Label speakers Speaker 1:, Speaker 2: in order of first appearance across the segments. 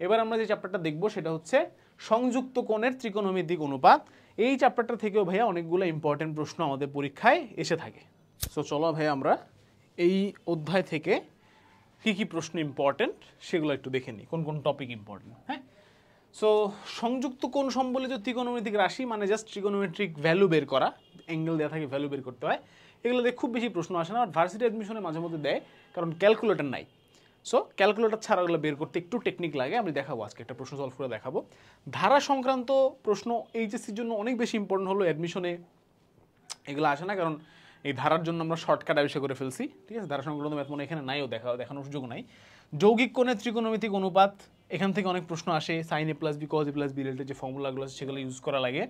Speaker 1: এবার আমরা যে চ্যাপ্টারটা দেখব সেটা হচ্ছে সংযুক্ত কোণের ত্রিকোণমিতিক অনুপাত। এই চ্যাপ্টারটা থেকেও ভাইয়া অনেকগুলো ইম্পর্টেন্ট প্রশ্ন আমাদের পরীক্ষায় এসে থাকে। সো চলো ভাইয়া আমরা এই অধ্যায় থেকে কী কী প্রশ্ন ইম্পর্টেন্ট সেগুলো একটু দেখে নিই, কোন কোন টপিক ইম্পর্টেন্ট। হ্যাঁ, সো সংযুক্ত কোণ সম্বলিত ত্রিকোণমিতিক রাশি মানে জাস্ট ট্রিগোনোমেট্রিক ভ্যালু বের করা, অ্যাঙ্গেল দেওয়া থাকে ভ্যালু বের করতে হয়। এগুলো দিয়ে খুব বেশি প্রশ্ন আসে না, আর ভার্সিটি অ্যাডমিশনে মাঝে মধ্যে দেয়, কারণ ক্যালকুলেটর নাই। সো ক্যালকুলেটর ছাড়া ওগুলো বের করতে একটু টেকনিক লাগে। আমি দেখাবো আজকে একটা প্রশ্ন সলভ করে দেখাবো। ধারা সংক্রান্ত প্রশ্ন এইচএসসির জন্য অনেক বেশি ইম্পর্টেন্ট হলো, অ্যাডমিশনে এগুলো আসে না, কারণ এই ধারার জন্য আমরা শর্টকাট আবিষ্কার করে ফেলছি। ঠিক আছে, ধারা সংক্রান্ত ম্যাথ মনে এখানে নাইও, দেখানোর সুযোগ নাই। যৌগিক কোণের ত্রিকোণমিতিক অনুপাত, এখান থেকে অনেক প্রশ্ন আসে। Sine A plus B cos A plus B related যে ফর্মুলাগুলো আছে সেগুলো ইউজ করা লাগে।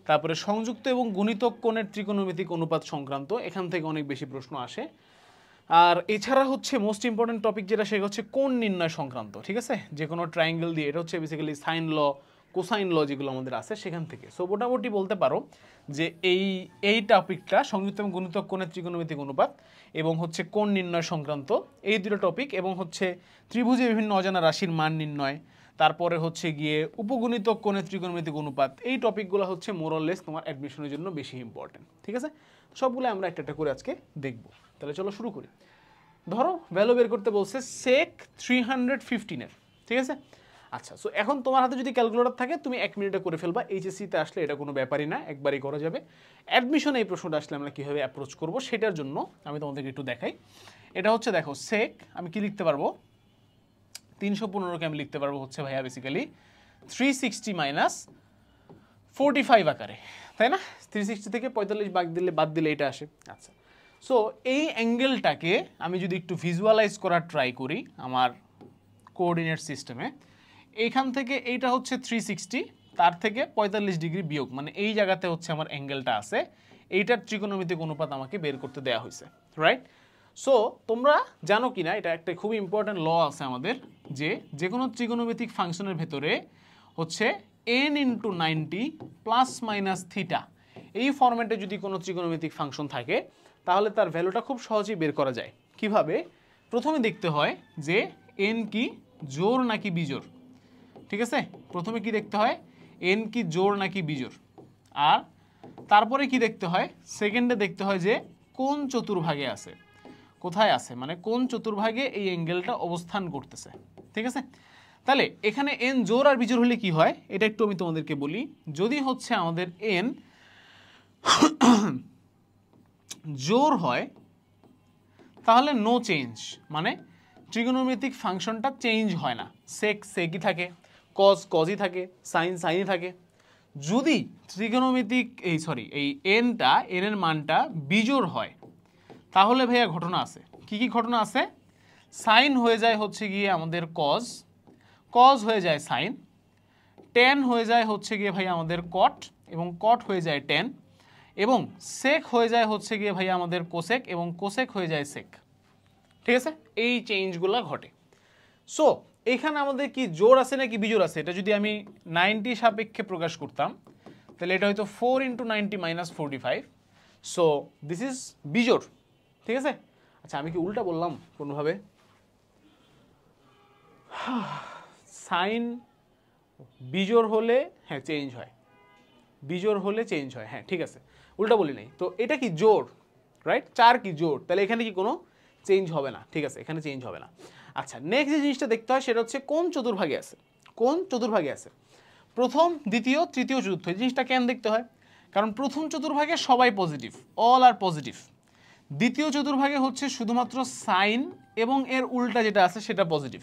Speaker 1: তারপরে সংযুক্ত এবং গুণিতক কোণের ত্রিকোণমিতিক অনুপাত সংক্রান্ত, এখান থেকে অনেক বেশি প্রশ্ন আসে। আর এছাড়া হচ্ছে মোস্ট ইম্পর্টেন্ট টপিক যেটা সেটা হচ্ছে কোণ নির্ণয় সংক্রান্ত। ঠিক আছে, যে কোনো ট্রায়াঙ্গেল দিয়ে, এটা হচ্ছে বেসিক্যালি সাইন ল কোসাইন ল যেগুলো আমাদের আছে সেখান থেকে। সো মোটামুটি বলতে পারো যে এই টপিকটা সংযুক্ত এবং গুণিতক কোণের ত্রিকোণমিতিক অনুপাত এবং হচ্ছে কোণ নির্ণয় সংক্রান্ত, এই দুটো টপিক, এবং হচ্ছে ত্রিভুজে বিভিন্ন অজানা রাশির মান নির্ণয়, তারপরে হচ্ছে গিয়ে উপগুণিতক কোণের ত্রিকোণমিতিক অনুপাত, এই টপিকগুলো হচ্ছে মোরলেস তোমার অ্যাডমিশনের জন্য বেশি ইম্পর্টেন্ট। ঠিক আছে, সবগুলো আমরা একটা একটা করে আজকে দেখব। তাহলে চলো শুরু করি। ধরো ভ্যালু বের করতে বলছে সেক 315-এর। ঠিক আছে, আচ্ছা, সো এখন তোমার হাতে যদি ক্যালকুলেটর থাকে তুমি 1 মিনিটে করে ফেলবা। এইচএসসিতে আসলে এটা কোনো ব্যাপারই না, একবারই করা যাবে। অ্যাডমিশনে এই প্রশ্নটা আসলে আমরা কীভাবে অ্যাপ্রোচ করব সেটার জন্য আমি তোমাদেরকে একটু দেখাই। এটা হচ্ছে দেখো সেক, আমি কি লিখতে পারবো, 315কে আমি লিখতে পারবো হচ্ছে ভাইয়া বেসিক্যালি 360 - 45 আকারে, তাই না? 360 থেকে 45 বাদ দিলে এটা আসে। আচ্ছা, সো এই অ্যাঙ্গেলটাকে আমি যদি একটু ভিজুয়ালাইজ করার ট্রাই করি আমার কোঅর্ডিনেট সিস্টেমে, এইখান থেকে এইটা হচ্ছে 360, তার থেকে 45 ডিগ্রি বিয়োগ, মানে এই জায়গাতে হচ্ছে আমার অ্যাঙ্গেলটা আছে, এইটার ত্রিকোণমিতিক অনুপাত আমাকে বের করতে দেওয়া হয়েছে, রাইট? সো তোমরা জানো কি না, এটা একটা খুবই ইম্পর্ট্যান্ট ল আছে আমাদের, যে কোনো ত্রিকোণমিতিক ফাংশনের ভেতরে হচ্ছে n × 90 ± থিটা, এই ফরম্যাটে যদি কোনো ত্রিকোণমিতিক ফাংশন থাকে তাহলে তার ভ্যালুটা খুব সহজেই বের করা যায়। কিভাবে? প্রথমে দেখতে হয় যে n কি জোড় নাকি বিজোড়। ঠিক আছে, প্রথমে কি দেখতে হয়, n কি জোড় নাকি বিজোড়, আর তারপরে কি দেখতে হয়, সেকেন্ডে দেখতে হয় যে কোন চতুর্ভাগে আছে, কোথায় আছে, মানে কোন চতুর্ভাগে এই অ্যাঙ্গেলটা অবস্থান করতেছে। ঠিক আছে, তাহলে এখানে n জোড় আর বিজোড় হলে কি হয় এটা একটু আমি তোমাদেরকে বলি। যদি হচ্ছে আমাদের n জোড় হয় তাহলে নো চেঞ্জ, মানে ট্রিগোনোমেট্রিক ফাংশনটা চেঞ্জ হয় না, সেক সেকই থাকে, কজ কজই থাকে, সাইন সাইনই থাকে। যদি ট্রিগোনোমেট্রিক এই এনটা, এন এর মানটা বিজোড় হয় তাহলে ভাইয়া ঘটনা আছে। কি কি ঘটনা আছে? সাইন হয়ে যায় হচ্ছে গিয়ে আমাদের কজ, কজ হয়ে যায় সাইন, টেন হয়ে যায় হচ্ছে গিয়ে ভাইয়া আমাদের কট, এবং কট হয়ে যায় টেন, এবং সেক হয়ে যায় হচ্ছে গিয়ে ভাইয়া আমাদের কোসেক, এবং কোসেক হয়ে যায় সেক। ঠিক আছে, এই চেঞ্জগুলো ঘটে। সো এখানে আমাদের কি জোড় আছে নাকি বিজোড় আছে, এটা যদি আমি 90 সাপেক্ষে প্রকাশ করতাম তাহলে এটা হয়তো 4 × 90 - 45। সো দিস ইজ বিজোড়। ঠিক আছে, আচ্ছা আমি কি উল্টা বললাম কোনোভাবে? সাইন বিজোড় হলে হ্যাঁ চেঞ্জ হয়, বিজোড় হলে চেঞ্জ হয়, হ্যাঁ ঠিক আছে, উল্টা বলি নাই। তো এটা কি জোড়, রাইট? 4 কি জোড়, তাহলে এখানে কি কোনো চেঞ্জ হবে না। ঠিক আছে, এখানে চেঞ্জ হবে না। আচ্ছা, নেক্সট যে জিনিসটা দেখতে হয় সেটা হচ্ছে কোন চতুর্ভাগে আছে, কোন চতুর্ভাগে আছে, প্রথম, দ্বিতীয়, তৃতীয়, চতুর্থ। এই জিনিসটা কেন দেখতে হয়? কারণ প্রথম চতুর্ভাগে সবাই পজিটিভ, অল আর পজিটিভ। দ্বিতীয় চতুর্ভাগে হচ্ছে শুধুমাত্র সাইন এবং এর উল্টা যেটা আছে সেটা পজিটিভ।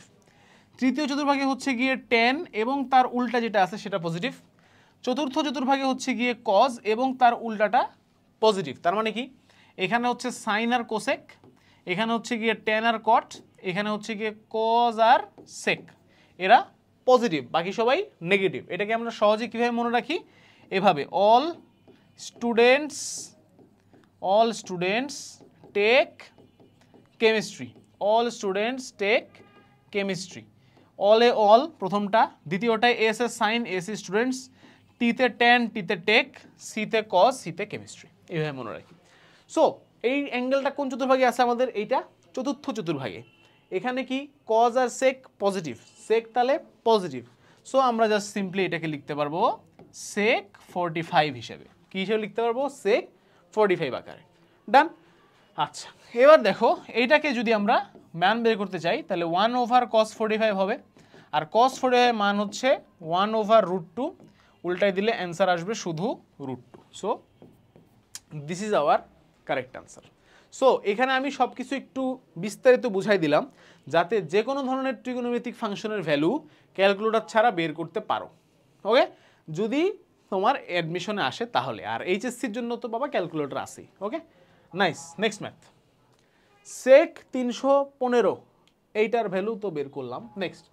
Speaker 1: তৃতীয় চতুর্ভাগে হচ্ছে গিয়ে টেন এবং তার উল্টা যেটা আছে সেটা পজিটিভ। চতুর্থ চতুর্ভাগে হচ্ছে গিয়ে কজ এবং তার উল্টাটা পজিটিভ। তার মানে কি, এখানে হচ্ছে সাইন আর কোসেক, এখানে হচ্ছে গিয়ে টেন আর কট, এখানে হচ্ছে গিয়ে কজ আর সেক, এরা পজিটিভ, বাকি সবাই নেগেটিভ। এটাকে আমরা সহজে কীভাবে মনে রাখি? এভাবে, all students take chemistry, all students take chemistry. অলে অল প্রথমটা, দ্বিতীয়টায় এস এ সাইন, এস এ স্টুডেন্টস, টিতে টেন, টিতে টেক, সিতে কজ, সিতে কেমিস্ট্রি, এইভাবে মনে রাখি। সো এই অ্যাঙ্গেলটা কোন চতুর্ভাগে আছে আমাদের? এইটা চতুর্থ চতুর্ভাগে। এখানে কি কজ আর সেক পজিটিভ, সেক তাহলে পজিটিভ, সো আমরা জাস্ট সিম্পলি এটাকে লিখতে পারবো সেক 45 হিসেবে। কি হিসেবে লিখতে পারবো? সেক 45 আকারে। ডান। আচ্ছা, এবার দেখো এইটাকে যদি আমরা মান বের করতে চাই তাহলে 1/cos 45 হবে, আর cos 45 মান হচ্ছে 1/√2, উল্টাই দিলে অ্যান্সার আসবে শুধু √2। So this is our correct answer. So এখানে আমি সব কিছু একটু বিস্তারিত বুঝাই দিলাম যাতে যে কোনো ধরনের ট্রিগোনোমেট্রিক ফাংশনের ভ্যালু ক্যালকুলেটর ছাড়া বের করতে পারো। ওকে, যদি তোমার অ্যাডমিশনে আসে তাহলে, আর এইচএসসির জন্য তো বাবা ক্যালকুলেটর আসেই। ওকে, নাইস। নেক্সট ম্যাথ, সেক 315, এইটার ভ্যালু তো বের করলাম। নেক্সট,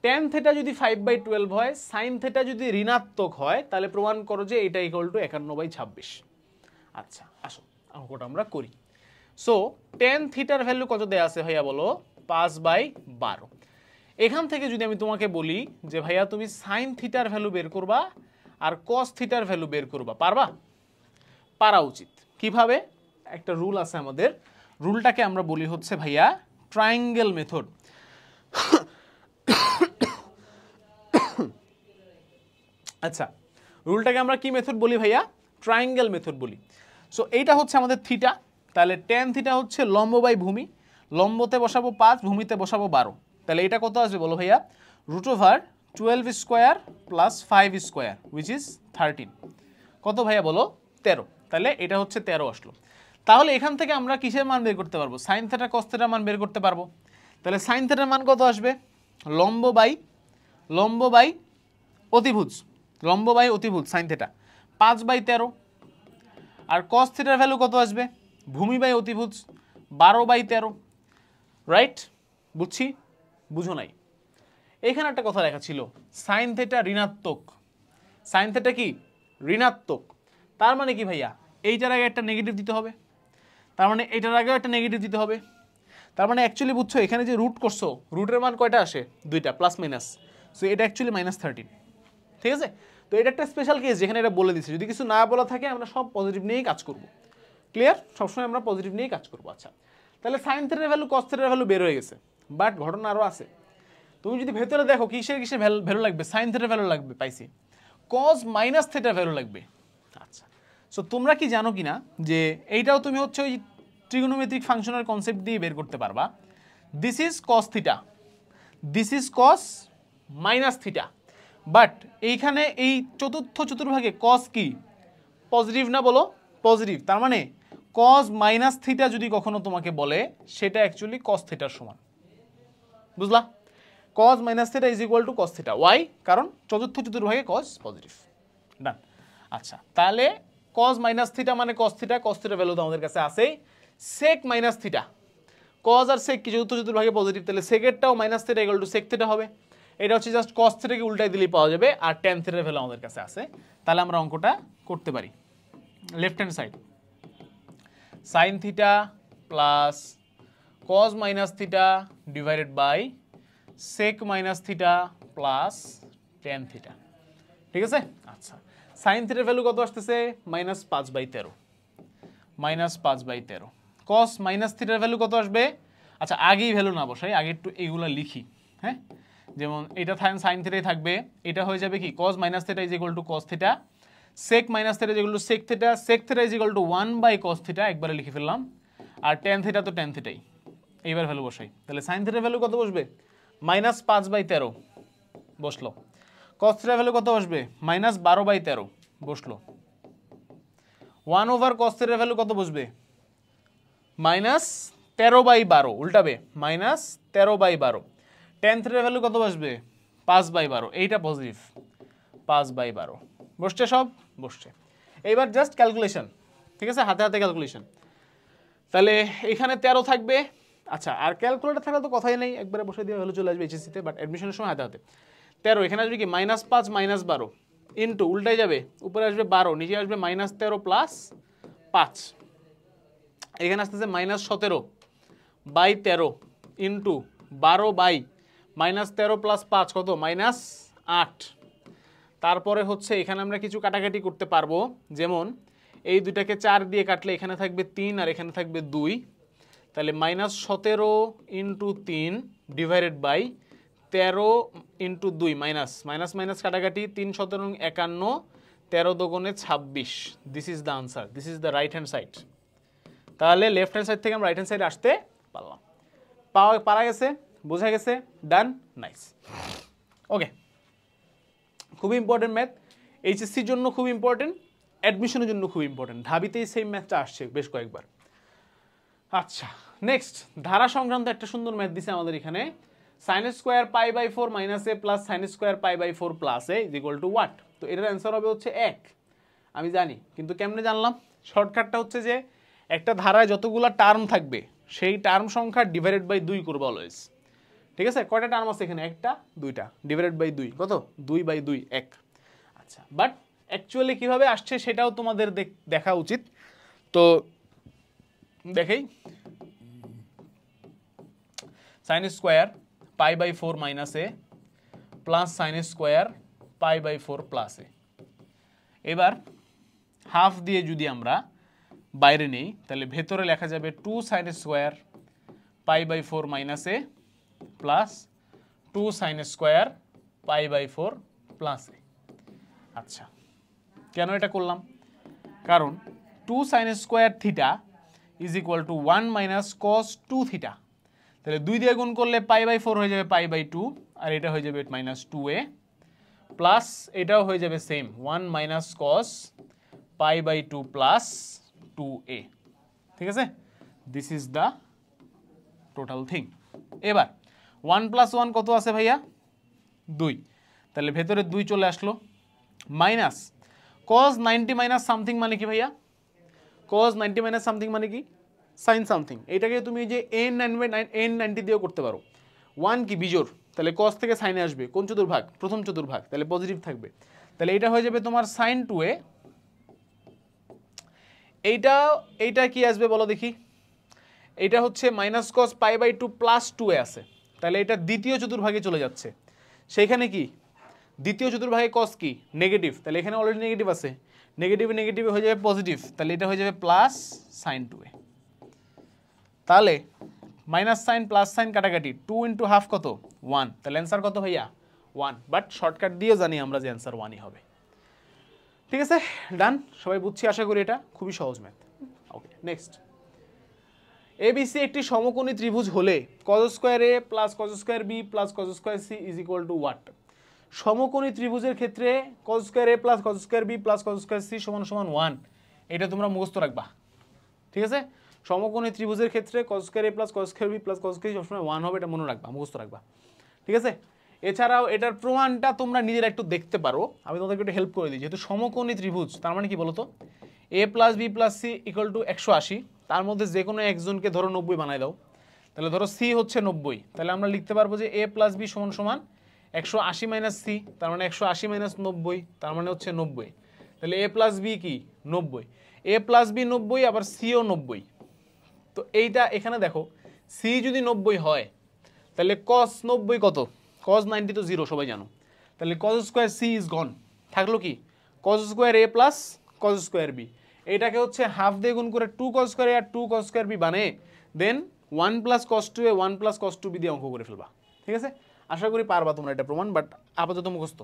Speaker 1: tan থিটা যদি 5/12 হয়, সাইন থিটা যদি ঋণাত্মক হয়, তাহলে প্রমাণ করো যে এটা ইকুয়াল টু 51/26। আচ্ছা আসো অঙ্কটা আমরা করি। সো tan থিটার ভ্যালু কত দেয়া আছে ভাইয়া বলো? 5/12। এখান থেকে যদি আমি তোমাকে বলি যে ভাইয়া তুমি সাইন থিটার ভ্যালু বের করবা আর কস থিটার ভ্যালু বের করবা, পারবা? পারা উচিত। কিভাবে? একটা রুল আছে আমাদের, রুলটাকে আমরা বলি হচ্ছে ভাইয়া ট্রায়াঙ্গেল মেথড। আচ্ছা, রুলটাকে আমরা কি মেথড বলি ভাইয়া? ট্রায়াঙ্গেল মেথড বলি। সো এইটা হচ্ছে আমাদের থিটা, তাহলে tan থিটা হচ্ছে লম্ব বাই ভূমি, লম্বতে বসাবো 5, ভূমিতে বসাবো 12, তাহলে এটা কত আসবে বলো ভাইয়া? √12² + 5² উইচ ইজ 13। কত ভাইয়া বলো? 13। তাহলে এটা হচ্ছে 13 আসলো। তাহলে এখান থেকে আমরা কিসের মান বের করতে পারবো? সাইন থিটা কস থিটার মান বের করতে পারবো। তাহলে সাইন থিটার মান কত আসবে? লম্ব বাই অতিভুজ, লম্ব বাই অতিভুজ সাইন থিটা 5/13। আর কস থিটার ভ্যালু কত আসবে? ভূমি বাই অতিভুজ 12/13। রাইট? বুঝছি? বুঝো নাই? এখানে একটা কথা লেখা ছিল সাইন থিটা ঋণাত্মক। সাইন থিটা কি? ঋণাত্মক। তার মানে কি ভাইয়া? এইটার আগে একটা নেগেটিভ দিতে হবে, তার মানে এটার আগেও একটা নেগেটিভ দিতে হবে। তার মানে অ্যাকচুয়ালি বুঝছো এখানে যে রুট করছো, রুটের মান কয়টা আসে? 2টা, প্লাস মাইনাস। সো এটা অ্যাকচুয়ালি -13। ঠিক আছে? তো এটা একটা স্পেশাল কেস যেখানে এটা বলে দিচ্ছে, যদি কিছু না বলা থাকে আমরা সব পজিটিভ নিয়েই কাজ করব। ক্লিয়ার? সবসময় আমরা পজিটিভ নিয়েই কাজ করবো। আচ্ছা, তাহলে সাইন থিটার ভ্যালু কস থিটার ভ্যালু বের হয়ে গেছে, বাট ঘটনা আরও আছে। তুমি যদি ভেতরে দেখো কিসের ভ্যালু লাগবে? সাইন থিটার ভ্যালু লাগবে, পাইছি। কস মাইনাস থিটার ভ্যালু লাগবে। আচ্ছা, সো তোমরা কি জানো কিনা যে এইটাও তুমি হচ্ছে ওই ট্রিগোনোমেট্রিক ফাংশনের কনসেপ্ট দিয়ে বের করতে পারবা। This is cos theta, this is cos minus theta, but এইখানে এই চতুর্ভাগে কস কি? পজিটিভ না বলো? পজিটিভ। তার মানে কস মাইনাস থিটা যদি কখনো তোমাকে বলে সেটা অ্যাকচুয়ালি কস থিটার সমান। বুঝলা? Cos minus theta is equal to cos theta. Why? কারণ চতুর্ভাগে কস পজিটিভ। ডান। আচ্ছা, তাহলে কস মাইনাস থিটা মানে কস থিটা, কস থিটার ভ্যালু তো আমাদের কাছে আছেই। সেক মাইনাস থিটা, কস আর সেক কি চতুর্ভাগে পজিটিভ, তাহলে সেকেরটাও minus theta equal to sec theta হবে। এটা হচ্ছে জাস্ট কস থিটাকে উল্টাই দিলেই পাওয়া যাবে, আর ট্যান থিটার ভ্যালু আমাদের কাছে আছে। তাহলে আমরা অঙ্কটা করতে পারি। Left hand side sine theta plus cos minus theta divided by sec minus theta plus tan theta. ঠিক আছে? আচ্ছা, সাইন থিটার ভ্যালু কত আসতেছে? -5/13, -5/13। কস মাইনাস থিটার ভ্যালু কত আসবে? আচ্ছা, আগেই ভ্যালু না বসাই, আগে একটু এইগুলা লিখি। হ্যাঁ, যেমন এটা সাইন থিটাই থাকবে, এটা হয়ে যাবে কি? Cos minus theta is equal to cos theta, sec minus theta is equal to sec theta, sec theta is equal to 1/cos theta, একবারে লিখে ফেললাম। আর ট্যান থিটা তো ট্যান থিটাই। এইবার ভ্যালু বসাই, তাহলে সাইন থিটার ভ্যালু কত বসবে? -5/13 বসলো। কস থিটার ভ্যালু কত বসবে? -12/13 বসলো। 1/cos থিটার ভ্যালু কত বসবে? -13/12, উল্টাবে, -13/12। ট্যান থিটার ভ্যালু কত বসবে? 5/12। এইটা পজিটিভ, 5/12 বসছে, সব বসছে। এইবার জাস্ট ক্যালকুলেশন। ঠিক আছে? হাতে হাতে ক্যালকুলেশন। তাহলে এখানে 13 থাকবে। আচ্ছা, আর ক্যালকুলেটর থাকলে তো কথাই নেই, একবারে বসে দিয়ে ভ্যালু চলে আসবে এইচএসসিতে, বাট অ্যাডমিশনের সময় হাতে হাতে 13। এখানে আসবে কি? -5 -12 ইন্টু, উল্টাই যাবে, উপরে আসবে 12, নিচে আসবে -13 প্লাস 5। এখানে আসতেছে -17/13 ইন্টু 12/-13 প্লাস 5 কত? -8। তারপরে হচ্ছে এখানে আমরা কিছু কাটাকাটি করতে পারবো, যেমন এই দুটাকে 4 দিয়ে কাটলে এখানে থাকবে 3 আর এখানে থাকবে 2, তাহলে -17 × 3 divided by 13 into 2 minus minus minus কাটাকাটি 3 17 51 13 দোগুণে 26। This is the answer, this is the right hand side. তাহলে লেফট হ্যান্ড সাইড থেকে আমরা রাইট হ্যান্ড সাইডে আসতে পারলাম। পারা গেছে, বোঝা গেছে, ডান, নাইস। ওকে, খুবই ইম্পর্টেন্ট ম্যাথ, এইচএসসির জন্য খুব ইম্পর্টেন্ট, অ্যাডমিশনের জন্য খুব ইম্পর্টেন্ট। ঢাবিতেই সেম ম্যাথটা আসছে বেশ কয়েকবার। আচ্ছা, নেক্সট ধারা সংক্রান্ত একটা সুন্দর ম্যাথ দিছে আমাদের এখানে। Sine square pi by 4 minus A plus sine square pi by 4 plus A is equal to what? তো এটার অ্যান্সার হবে হচ্ছে 1। আমি জানি, কিন্তু কেমনে জানলাম? শর্টকাটটা হচ্ছে যে একটা ধারায় যতগুলো টার্ম থাকবে সেই টার্ম সংখ্যা ডিভাইডেড বাই 2 করবো অলওয়েজ। ঠিক আছে, কয়টা টার্ম আছে এখানে? একটা, দুইটা, ডিভাইডেড বাই 2 কত? 2 বাই 2 1। আচ্ছা, বাট অ্যাকচুয়ালি কিভাবে আসছে সেটাও তোমাদের দেখা উচিত। তো দেখেই, sine square pi by 4 minus A plus sine square pi by 4 plus A. এবার হাফ দিয়ে যদি আমরা বাইরে নেই তাহলে ভেতরে লেখা যাবে 2 sine square pi by 4 minus A plus 2 sine square pi by 4 plus A. আচ্ছা, কেন এটা করলাম? কারণ 2 sine square theta is equal to 1 minus cos 2 theta. তাহলে 2 দিয়ে গুণ করলে পাই বাই 4 হয়ে যাবে পাই বাই 2, আর এটা হয়ে যাবে মাইনাস 2a, প্লাস এটাও হয়ে যাবে same 1 minus cos pi by 2 plus 2a। ঠিক আছে, this is the total thing. এবার 1 প্লাস 1 কত আছে ভাইয়া? 2। তাহলে ভেতরে 2 চলে আসলো, মাইনাস cos 90 মাইনাস সামথিং মানে কি ভাইয়া? cos 90 মাইনাস সামথিং মানে কি? Sine something. এটাকে তুমি যে n90 দিয়েও করতে পারো। 1 কি বিজোড়, তাহলে cos থেকে সাইনে আসবে কোন চতুর্ভাগ? প্রথম চতুর্ভাগ, তাহলে পজিটিভ থাকবে। তাহলে এটা হয়ে যাবে তোমার সাইন 2a। এইটা কি আসবে বলো দেখি? এটা হচ্ছে minus cos pi by 2 plus 2a আছে, তাহলে এটা দ্বিতীয় চতুর্ভাগে চলে যাচ্ছে। সেইখানে কি দ্বিতীয় চতুর্ভাগে কস কি? নেগেটিভ, তাহলে এখানে অলরেডি নেগেটিভ আছে, নেগেটিভে নেগেটিভে হয়ে যাবে পজিটিভ, তাহলে এটা হয়ে যাবে প্লাস সাইন 2a। তাহলে মাইনাস সাইন প্লাস সাইন কাটাকাটি 2 ইন্টু হাফ কত? 1। তাহলে অ্যান্সার কত ভাইয়া? 1। বাট শর্টকাট দিয়ে জানি আমরা যে অ্যান্সার 1ই হবে। ঠিক আছে, ডান, সবাই বুঝছি আশা করি। এটা খুবই সহজ ম্যাথ। ওকে, নেক্সট। এবিসি একটি সমকোণী ত্রিভুজ হলে cos square A plus cos square B plus cos square C is equal to what? সমকোণী ত্রিভুজের ক্ষেত্রে cos square A plus cos square B plus cos square C সমান সমান 1। এটা তোমরা মুখস্থ রাখবা। ঠিক আছে, সমকোণী ত্রিভুজের ক্ষেত্রে cos square A plus cos square B plus cos square সবসময় 1 হবে, এটা মনে রাখবা, মুখস্থ রাখবা। ঠিক আছে, এছাড়াও এটার প্রমাণটা তোমরা নিজেরা একটু দেখতে পারো, আমি তোমাদেরকে একটু হেল্প করে দিই। যেহেতু সমকোণী ত্রিভুজ, তার মানে কি বলতো? A plus B plus C equal to 180, তার মধ্যে যে কোনো একজনকে ধরো 90 বানাই দাও। তাহলে ধরো সি হচ্ছে 90, তাহলে আমরা লিখতে পারবো যে এ প্লাস বি সমান সমান 180 মাইনাস সি, তার মানে 180 মাইনাস 90, তার মানে হচ্ছে 90। তাহলে এ প্লাস বি কি? 90। এ প্লাস বি 90, আবার সিও 90। তো এইটা এখানে দেখো, সি যদি 90 হয় তাহলে কস 90 কত? কস 90 তো 0, সবাই জানো। তাহলে cos square C is gone, থাকলো কি? Cos square A plus cos square B. এটাকে হচ্ছে হাফ দিয়ে গুণ করে 2 কজ স্কোয়ার এ আর 2 কজ স্কোয়ার বি বানিয়ে then 1 plus cos 2 A 1 plus cos 2 B দিয়ে অঙ্ক করে ফেলবা। ঠিক আছে, আশা করি পারবা তোমরা এটা প্রমাণ, বাট আপাতত মুখস্থ।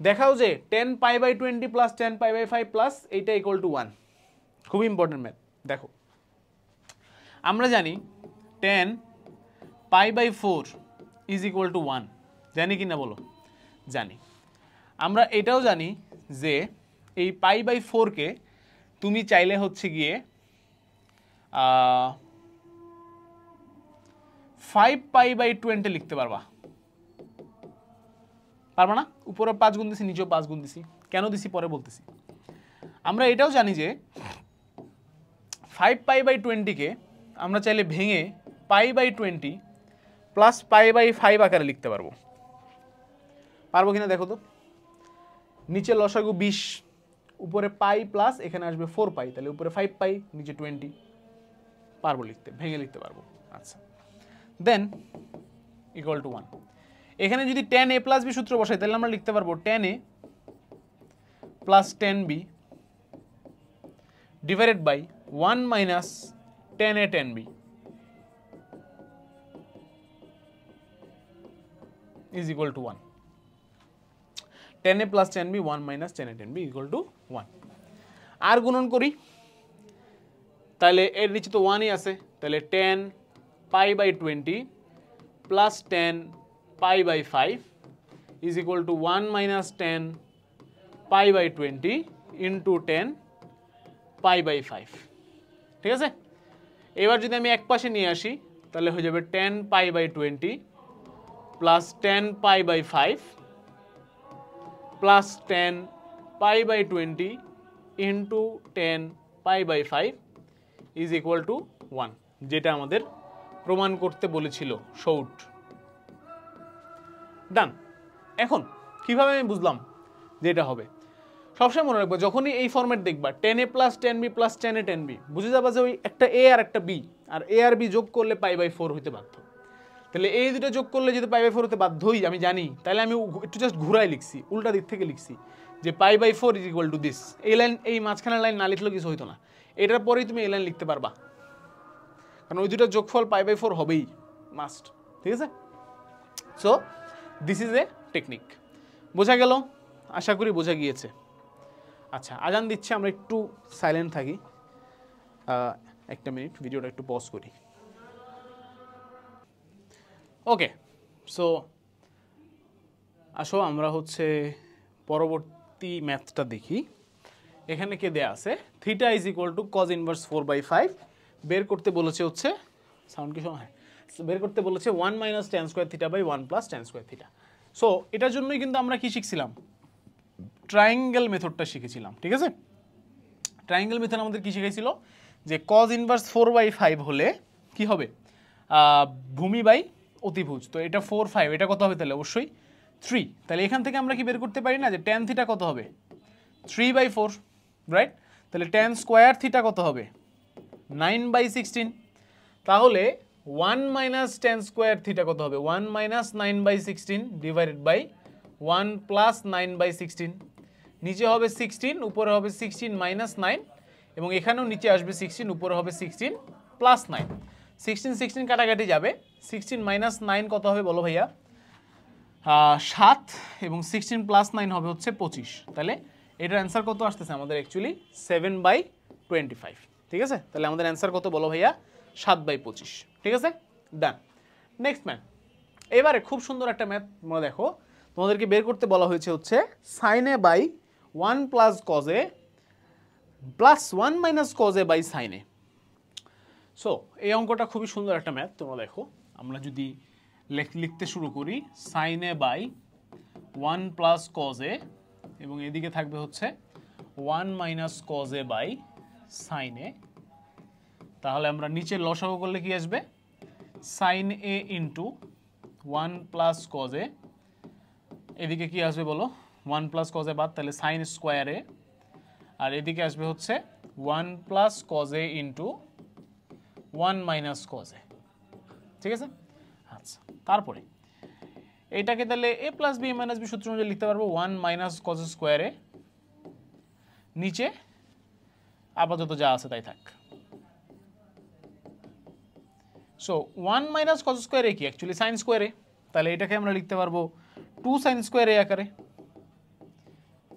Speaker 1: দেখাও যে 10 pi by 20 plus 10 pi by 5 plus এইটা ইকুয়াল টু 1। খুবই ইম্পর্টেন্ট ম্যাথ। দেখো, আমরা জানি 10 pi by 4 is equal to 1, জানি কি না বলো? জানি। আমরা এটাও জানি যে এই পাই বাই 4কে তুমি চাইলে হচ্ছে গিয়ে 5 পাই বাই 20 লিখতে পারবা। পারবা না? উপরে 5 গুণ দিছি, নিচেও 5 গুণ দিছি, কেন দিছি পরে বলতেছি। আমরা এটাও জানি যে 5 পাই বাই 20কে আমরা চাইলে ভেঙে pi by 20 plus pi by 5 আকারে লিখতে পারবো। পারবো কিনা দেখো তো। নিচে লসাগু 20, উপরে পাই প্লাস এখানে আসবে 4 পাই, তাহলে উপরে 5 পাই, নিচে 20। পারবো লিখতে, ভেঙে লিখতে পারবো। আচ্ছা, দেন ইকুয়াল টু 1। এখানে যদি 10a প্লাস বি সূত্র বসাই তাহলে আমরা লিখতে পারবো 10a plus 10b divided by 1 minus 10a 10b। Is equal to 1। 10a plus 10b 1 minus 10a 10b equal to 1। আর গুণন করি, তাহলে এর নিচে তো 1ই আছে, তাহলে 10 pi by 20 plus 10 pi by 5 is equal to 1 minus 10 pi by 20 into 10 pi by 5। ঠিক আছে, এবার যদি আমি এক পাশে নিয়ে আসি তাহলে হয়ে যাবে 10 pi by 20 plus 10 pi by 5 plus 10 pi by 20 into 10 pi by 5 is equal to 1, যেটা আমাদের প্রমাণ করতে বলেছিল শর্ট। ডান। এখন কিভাবে আমি বুঝলাম যে এটা হবে? সবসময় মনে রাখবো, যখনই এই ফরম্যাট দেখবা 10a plus 10b plus 10a 10b, বুঝে যাবা যে ওই একটা a আর একটা b, R a R b যোগ করলে পাই বাই 4 হইতে বাধ্য। তাহলে এই দুটো যোগ করলে যদি পাই বাই 4 হতে বাধ্যই আমি জানি, তাহলে আমি একটু জাস্ট ঘুরাই লিখছি, উল্টা দিক থেকে লিখছি যে pi by 4 is equal to this. এই লাইন, এই মাঝখানের লাইন না লিখলেও কিছু হইতো না, এটার পরেই তুমি এই লাইন লিখতে পারবা, কারণ ওই দুটো যোগফল পাই বাই 4 হবেই, মাস্ট। ঠিক আছে, so this is a technique. বোঝা গেল? আশা করি বোঝা গিয়েছে। আচ্ছা, আজান দিচ্ছে, আমরা একটু সাইলেন্ট থাকি, একটা মিনিট, ভিডিওটা একটু পজ করি। ওকে, সো আসো আমরা হচ্ছে পরবর্তী ম্যাথটা দেখি। এখানে কে দেয়া আছে, theta is equal two cos inverse 4/5 বের করতে বলেছে হচ্ছে, সাউন্ড কি সময়, বের করতে বলেছে 1 minus tan square theta by 1 plus tan square theta. So এটার জন্যই কিন্তু আমরা কি শিখছিলাম, ট্রায়াঙ্গেল মেথডটা শিখেছিলাম। ঠিক আছে, ট্রায়াঙ্গেল মেথড আমাদের কি শিখাইছিল, যে কজ ইনভার্স 4/5 হলে কি হবে, ভূমি বাই অতিভুজ। তো এটা 4 5, এটা কত হবে তাহলে, অবশ্যই 3। তাহলে এখান থেকে আমরা কি বের করতে পারি না যে ট্যান থিটা কত হবে, 3/4, রাইট? তাহলে ট্যান স্কোয়ার থিটা কত হবে, 9/16। তাহলে 1 মাইনাস ট্যান স্কোয়ার থিটা কত হবে, 1 মাইনাস 9/16 ডিভাইডেড বাই 1 প্লাস 9/16। নিচে হবে 16, উপরে হবে 16 মাইনাস 9, এবং এখানেও নিচে আসবে 16, উপরে হবে 16 প্লাস 9। 16 16 কাটাকাটি যাবে, 16 মাইনাস 9 কত হবে বলো ভাইয়া, 7, এবং 16 প্লাস 9 হবে হচ্ছে 25। তাহলে এটার অ্যান্সার কত আসতেছে আমাদের, অ্যাকচুয়ালি 7/25। ঠিক আছে, তাহলে আমাদের অ্যান্সার কত বলো ভাইয়া, 7/25। ঠিক আছে, ডান। নেক্সট ম্যাথ, এবারে খুব সুন্দর একটা ম্যাথ তোমরা দেখো, তোমাদেরকে বের করতে বলা হয়েছে হচ্ছে sine A by 1 plus cos A plus 1 minus cos A by sine A. So এই অঙ্কটা খুবই সুন্দর একটা ম্যাথ, তোমরা দেখো। আমরা যদি লিখতে শুরু করি sine A by 1 plus cos A, এবং এদিকে থাকবে হচ্ছে 1 minus cos A by sine A, তাহলে আমরা নিচে লসাগু করলে কি আসবে, sine A into 1 plus cos A, এদিকে কি আসবে বলো, 1 প্লাস কজ এ বাদ, তাহলে সাইন স্কোয়ার এ, আর এদিকে আসবে হচ্ছে 1 প্লাস কজ এ ইন্টু 1 মাইনাস কজ এ। ঠিক আছে, আচ্ছা, তারপরে এটাকে তাহলে এ প্লাস বি মাইনাস বি সূত্র অনুযায়ী লিখতে পারবো 1 মাইনাস কজ স্কোয়ার এ, নিচে আপাতত যা আছে তাই থাক। সো 1 মাইনাস কজ স্কোয়ার এ কি, অ্যাকচুয়ালি সাইন স্কোয়ার এ, তাহলে এটাকে আমরা লিখতে পারবো 2 সাইন স্কোয়ার এ আকারে।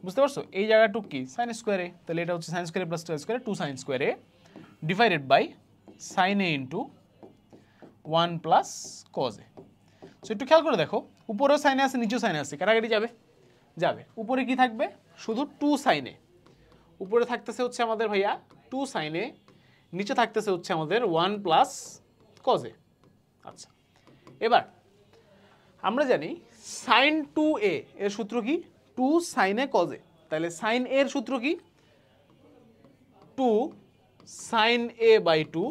Speaker 1: বুঝতে পারছো, এই জায়গাটুক কি সাইন স্কোয়ার এ, তাহলে এটা হচ্ছে sine square plus two square, 2 sine square A divided by sine A into 1 plus cos A. So একটু খেয়াল করে দেখো, উপরেও সাইনে আছে, নিচেও সাইনে আছে, কাটাকাটি যাবে, যাবে। উপরে কি থাকবে, শুধু 2 সাইনে, উপরে থাকতেছে হচ্ছে আমাদের ভাইয়া 2 সাইনে, নিচে থাকতেছে হচ্ছে আমাদের 1 প্লাস কজ এ। আচ্ছা, এবার আমরা জানি সাইন 2a এর সূত্র কি, 2 সাইন এ কজ এ, তাহলে সাইন এর সূত্র কি, 2 sine A by 2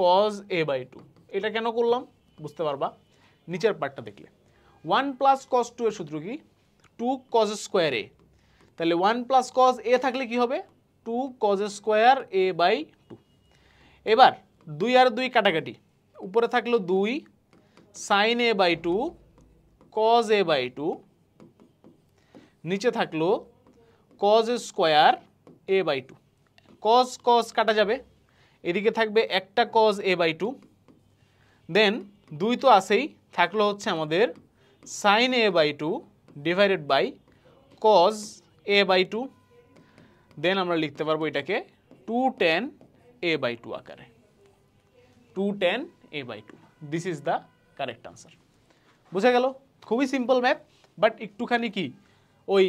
Speaker 1: cos A by 2। এটা কেন করলাম বুঝতে পারবা নিচের পার্টটা দেখলে। 1 প্লাস কজ 2 এর সূত্র কি, 2 কজ স্কোয়ার এ, তাহলে 1 প্লাস কজ এ থাকলে কি হবে, 2 কজ স্কোয়ার এ বাই 2। এবার 2 আর 2 কাটাকাটি, উপরে থাকলো 2 sine A by 2 cos A by 2, নিচে থাকলো cos square A by 2। Cos cos কাটা যাবে, এদিকে থাকবে একটা কজ এ বাই 2, দেন 2 তো আছেই, থাকলো হচ্ছে আমাদের sine A by two divided by cos A by two, then আমরা লিখতে পারবো এটাকে 2tan a বাই টু আকারে, 2tan a by two. This is the correct answer. বুঝা গেল? খুবই সিম্পল ম্যাথ, বাট একটুখানি কি ওই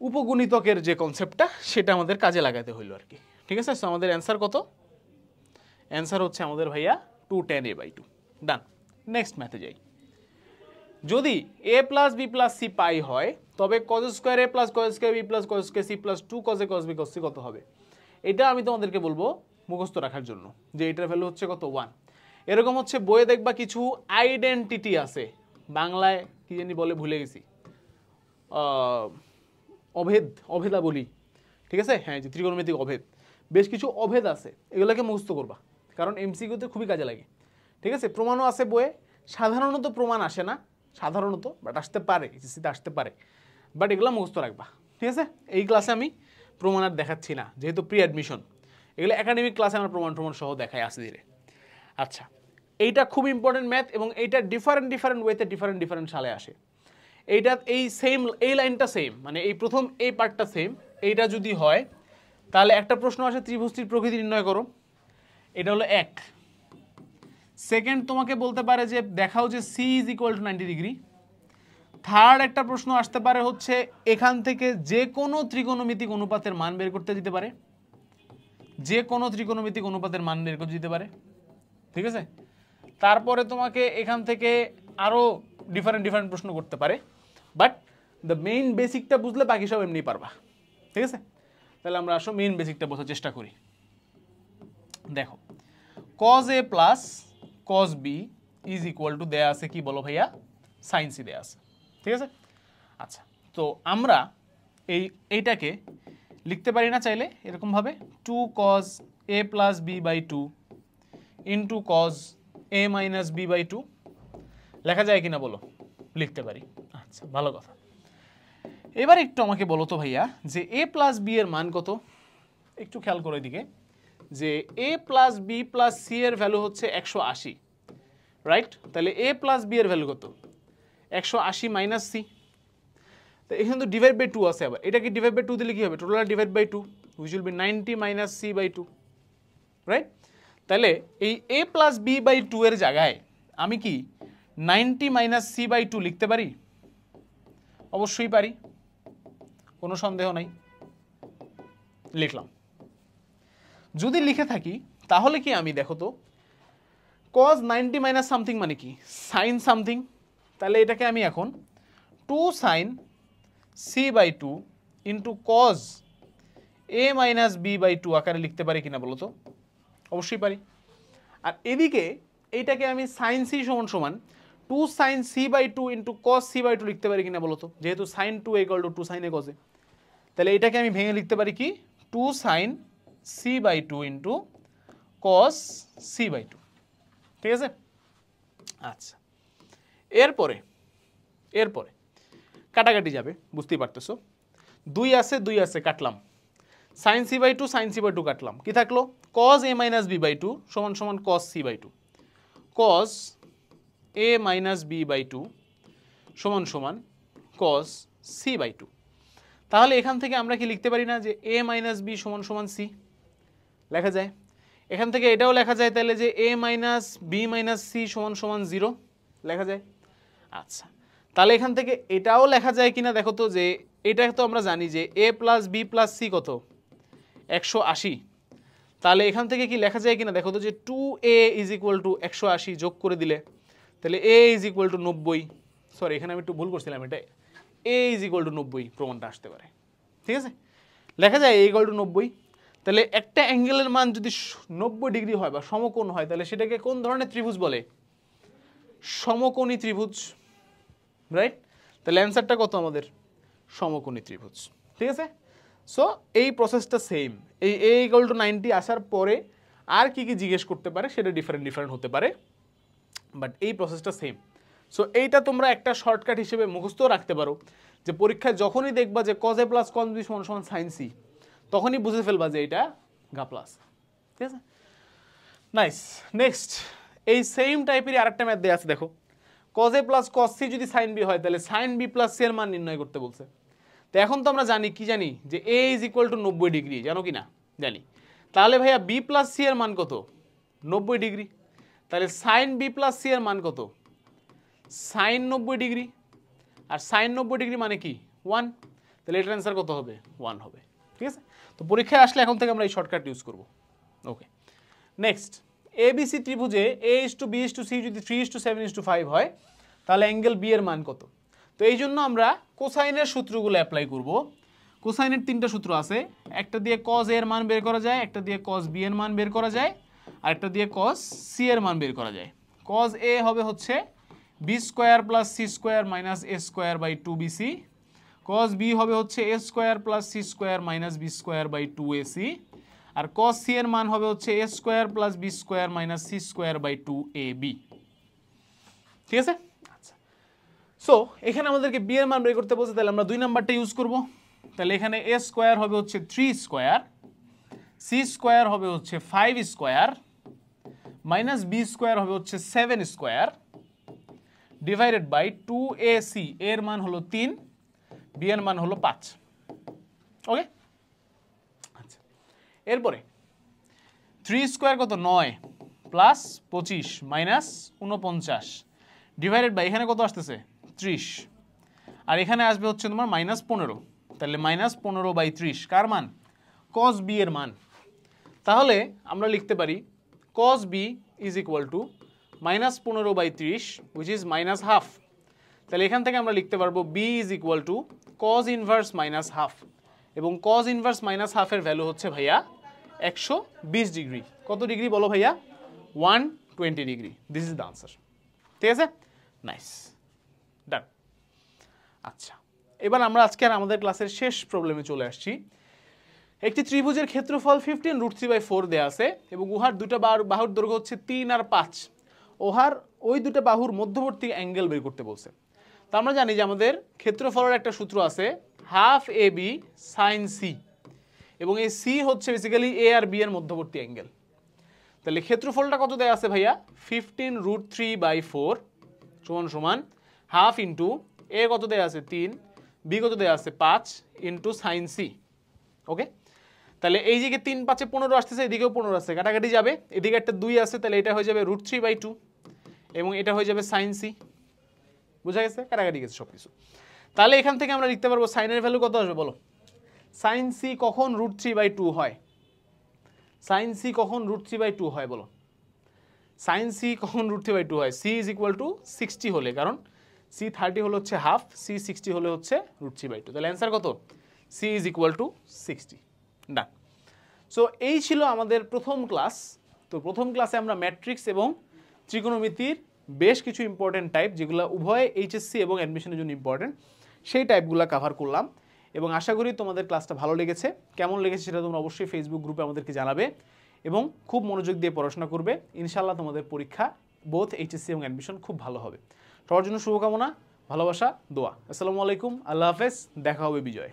Speaker 1: উপগুণিতকের যে কনসেপ্টটা সেটা আমাদের কাজে লাগাতে হইলো আর কি। ঠিক আছে? সো আমাদের অ্যান্সার কত? অ্যান্সার হচ্ছে আমাদের ভাইয়া 2tan a by two. Done. Next ম্যাথে যাই। যদি a প্লাস বি প্লাস সি পাই হয় তবে cos square A plus cos square B plus cos square C plus 2 cos a cos b cos c কত হবে? এটা আমি তোমাদেরকে বলবো মুখস্থ রাখার জন্য যে এটার ভ্যালু হচ্ছে কত 1। এরকম হচ্ছে বইয়ে দেখবা কিছু আইডেন্টিটি আছে, বাংলায় কি জানি বলে ভুলে গেছি, অভেদাবলী। ঠিক আছে? হ্যাঁ, যে ত্রিকোণমিতিক অভেদ, বেশ কিছু অভেদ আছে, এগুলোকে মুখস্থ করবা কারণ এমসিকিউতে খুবই কাজে লাগে। ঠিক আছে? প্রমাণও আছে বইয়ে, সাধারণত প্রমাণ আসে না, সাধারণত, বাট আসতে পারে, এসএসসিতে আসতে পারে, বাট এগুলো মুখস্থ রাখবা। ঠিক আছে? এই ক্লাসে আমি প্রমাণ আর দেখাচ্ছি না, যেহেতু প্রি অ্যাডমিশন, এগুলো একাডেমিক ক্লাসে আমরা প্রমাণ সহ দেখাই আসে ধীরে। আচ্ছা, এইটা খুব ইম্পর্টেন্ট ম্যাথ এবং এইটা ডিফারেন্ট ওয়েতে ডিফারেন্ট সালে আসে। এইটা এই সেম, এই লাইনটা সেম, মানে এই প্রথম এই পার্টটা সেম। এইটা যদি হয় তাহলে একটা প্রশ্ন আসে ত্রিভুজটির প্রকৃতি নির্ণয় করো, এটা হলো এক। সেকেন্ড তোমাকে বলতে পারে যে দেখাও যে C is equal to 90 degree. Third একটা প্রশ্ন আসতে পারে হচ্ছে এখান থেকে যে কোনো ত্রিকোণমিতিক অনুপাতের মান বের করতে দিতে পারে, যে কোনো ত্রিকোণমিতিক অনুপাতের মান বের করতে দিতে পারে। ঠিক আছে? তারপরে তোমাকে এখান থেকে আরও ডিফারেন্ট প্রশ্ন করতে পারে, বাট দ্য মেইন বেসিকটা বুঝলে বাকি সব এমনি পারবা। ঠিক আছে? তাহলে আমরা আসো মেইন বেসিকটা বোঝার চেষ্টা করি। দেখো, cos a plus cos b is equal two দেয়া আছে কি বলো ভাইয়া? সাইন সি দেয়া আছে। ঠিক আছে? আচ্ছা, তো আমরা এইটাকে লিখতে পারি না চাইলে এরকমভাবে 2 cos a plus b by two into cos a minus b by two লেখা যায় কিনা বলো? লিখতে পারি। আচ্ছা, ভালো কথা। এবার একটু আমাকে বলো তো ভাইয়া যে a প্লাস b এর মান কত? একটু খেয়াল করো এদিকে যে a plus b plus c এর ভ্যালু হচ্ছে 180, রাইট? তাহলে a প্লাস b এর ভ্যালু কত? 180 মাইনাস c। তো এখানে তো ডিভাইড বাই 2 আছে, আবার এটাকে ডিভাইড বাই 2 দিলে কি হবে? Total divide by 2 which will be 90 minus c by 2, right? তাহলে এই a প্লাস b বাই 2 এর জায়গায় আমি কি 90 মাইনাস c বাই 2 লিখতে পারি? অবশ্যই পারি, কোনো সন্দেহ নাই, লিখলাম। যদি লিখে থাকি তাহলে কি আমি দেখো তো cos 90 মাইনাস সামথিং মানে কি? Sine something. তাহলে এটাকে আমি এখন 2 sine c by 2 into cos a minus b by 2 আকারে লিখতে পারি কিনা বলো তো? অবশ্যই পারি। আর এদিকে এইটাকে আমি সাইন c সমান সমান 2 sine c by 2 into cos c by 2 লিখতে পারি কিনা বলো তো? যেহেতু sine 2 equal to 2 sine a cos a, তাহলে এটাকে আমি ভেঙে লিখতে পারি কি 2 sine c by 2 into cos c by 2। ঠিক আছে? আচ্ছা, এরপরে কাটাকাটি যাবে, বুঝতেই পারতেছো। 2 আছে কাটলাম, sine c by 2 sine c by 2 কাটলাম, কি থাকলো? cos a minus b by 2 সমান সমান cos c by 2, cos a minus b by 2 সমান সমান cos c বাই 2। তাহলে এখান থেকে আমরা কি লিখতে পারি না যে a মাইনাস b সমান সমান c? লেখা যায়। এখান থেকে এটাও লেখা যায় তাহলে যে a minus b minus c সমান সমান 0 লেখা যায়। আচ্ছা, তাহলে এখান থেকে এটাও লেখা যায় কিনা দেখো তো, যে এটা তো আমরা জানি যে a plus b plus c কত? 180। তাহলে এখান থেকে কি লেখা যায় কিনা দেখো তো যে 2a ইজ ইকুয়াল টু 180 যোগ করে দিলে তাহলে a is equal to 90, sorry এখানে আমি একটু ভুল করছিলাম, এটা a ইজ ইকুয়াল টু 90 প্রমাণটা আসতে পারে। ঠিক আছে? লেখা যায় a ইকুয়াল টু 90। তাহলে একটা অ্যাঙ্গেলের মান যদি 90 ডিগ্রি হয় বা সমকোণ হয় তাহলে সেটাকে কোন ধরনের ত্রিভুজ বলে? সমকোণী ত্রিভুজ, রাইট? তাহলে অ্যান্সারটা কত আমাদের? সমকোণী ত্রিভুজ। ঠিক আছে? সো এই প্রসেসটা সেম। এই a ইকুয়াল টু 90 আসার পরে আর কি কি জিজ্ঞেস করতে পারে সেটা ডিফারেন্ট হতে পারে, বাট এই প্রসেসটা সেম। সো এইটা তোমরা একটা শর্টকাট হিসেবে মুখস্থ রাখতে পারো যে পরীক্ষায় যখনই দেখবা যে cos a plus cos b সমান সমান sin c, তখনই বুঝে ফেলবা যে এটা ঘা প্লাস। ঠিক আছে? নাইস। নেক্সট এই সেম টাইপেরই আরেকটা ম্যাথ দেয়া আছে, দেখো cos a plus cos c যদি sin b হয় তাহলে sin b প্লাস c এর মান নির্ণয় করতে বলছে। তো এখন তো আমরা জানি কি জানি যে a is equal to 90 degree, জানো কি না? জানি। তাহলে ভাইয়া b প্লাস c এর মান কত? 90 ডিগ্রি। তাহলে sin b প্লাস c এর মান কত? sin 90 degree. আর sin 90 ডিগ্রি মানে কি? 1। তাহলে এটার অ্যান্সার কত হবে? 1 হবে। ঠিক আছে? তো পরীক্ষায় আসলে এখন থেকে আমরা এই শর্টকাট ইউজ করব। ওকে, নেক্সট, এবিসি ত্রিভুজে a:b:c যদি 3:7:5 হয় তাহলে অ্যাঙ্গেল বি এর মান কত? তো এই জন্য আমরা কোসাইনের সূত্রগুলো অ্যাপ্লাই করব। কোসাইনের 3টা সূত্র আছে, একটা দিয়ে cos a এর মান বের করা যায়, একটা দিয়ে cos b এর মান বের করা যায়, আর একটা দিয়ে cos c এর মান বের করা যায়। cos a হবে হচ্ছে b square plus c square minus a square by 2bc, cos b হবে হচ্ছে a square plus c square minus b square by 2ac, আর cos c এর মান হবে হচ্ছে a square plus b square minus c square by 2ab। ঠিক আছে? আচ্ছা, সো এখানে আমাদেরকে b এর মান বের করতে বলছে, তাহলে আমরা 2 নাম্বারটা ইউজ করব। তাহলে এখানে a স্কয়ার হবে হচ্ছে 3 স্কয়ার, c স্কয়ার হবে হচ্ছে 5 স্কয়ার, মাইনাস b স্কয়ার হবে হচ্ছে 7 স্কয়ার, ডিভাইডেড বাই 2ac, এর মান হলো 3, b এর মান হলো 5। ওকে, আচ্ছা, এরপরে 3 স্কয়ার কত? 9 প্লাস 25 মাইনাস 49 ডিভাইডেড বাই এখানে কত আসতেছে? 30, আর এখানে আসবে হচ্ছে তোমার মাইনাস 15। তাহলে মাইনাস 15/30 কার মান? cos b এর মান। তাহলে আমরা লিখতে পারি cos b is equal two minus 15/30 which is minus half. তাহলে এখান থেকে আমরা লিখতে পারবো b is equal two cos inverse minus half, এবং cos ইনভার্স মাইনাস হাফের ভ্যালু হচ্ছে ভাইয়া 120 ডিগ্রি। কত ডিগ্রি বলো ভাইয়া? 120 degree. This is the answer. ঠিক আছে, নাইস, ডান। আচ্ছা, এবার আমরা আজকে আর আমাদের ক্লাসের শেষ প্রবলেমে চলে আসছি। একটি ত্রিভুজের ক্ষেত্রফল 15√3/4 দেয়া আছে এবং উহার দুটো বাহুর দৈর্ঘ্য হচ্ছে 3 আর 5। ওহার ওই দুটো বাহুর মধ্যবর্তী অ্যাঙ্গেল বের করতে বলছে। তো আমরা জানি যে আমাদের ক্ষেত্রফলের একটা সূত্র আছে, half A B sign C, এবং এই সি হচ্ছে বেসিক্যালি এ আর বি এর মধ্যবর্তী অ্যাঙ্গেল। তাহলে ক্ষেত্রফলটা কত দেয়া আছে ভাইয়া? 15√3/4 সমান সমান হাফ ইন্টু এ কত দেয়া আছে? 3, বি কত দেয়া আছে? 5 ইন্টু সাইন সি। ওকে, তাহলে এই দিকে 3 5 15 আসতেছে, এদিকেও 15 আছে, কাটাকাটি যাবে, এদিকে একটা 2 আছে, তাহলে এটা হয়ে যাবে √3/2 এবং এটা হয়ে যাবে সাইন সি। বুঝা গেছে? কাটাকাটি গেছে সব কিছু। তাহলে এখান থেকে আমরা লিখতে পারবো সাইনের ভ্যালু কত আসবে বলো? সাইন সি কখন √3/2 হয়? সাইন সি কখন √3/2 হয় বলো? সাইন সি কখন √3/2 হয়? সি ইজ ইকুয়াল টু 60 হলে, কারণ সি 30 হলে হচ্ছে হাফ, সি 60 হলে হচ্ছে √3/2। তাহলে অ্যান্সার কত? C is equal to 60। Done. So এই ছিল আমাদের প্রথম ক্লাস। তো প্রথম ক্লাসে আমরা ম্যাট্রিক্স এবং ত্রিকোণমিতির বেশ কিছু ইম্পর্টেন্ট টাইপ, যেগুলো উভয় এইচএসসি এবং অ্যাডমিশনের জন্য ইম্পর্টেন্ট, সেই টাইপগুলো কভার করলাম এবং আশা করি তোমাদের ক্লাসটা ভালো লেগেছে। কেমন লেগেছে সেটা তোমরা অবশ্যই ফেসবুক গ্রুপে আমাদেরকে জানাবে এবং খুব মনোযোগ দিয়ে পড়াশোনা করবে। ইনশাআল্লাহ তোমাদের পরীক্ষা বোথ এইচএসসি এবং অ্যাডমিশন খুব ভালো হবে। সবার জন্য শুভকামনা, ভালোবাসা, দোয়া। আসসালামু আলাইকুম, আল্লাহ হাফেজ, দেখা হবে বিজয়।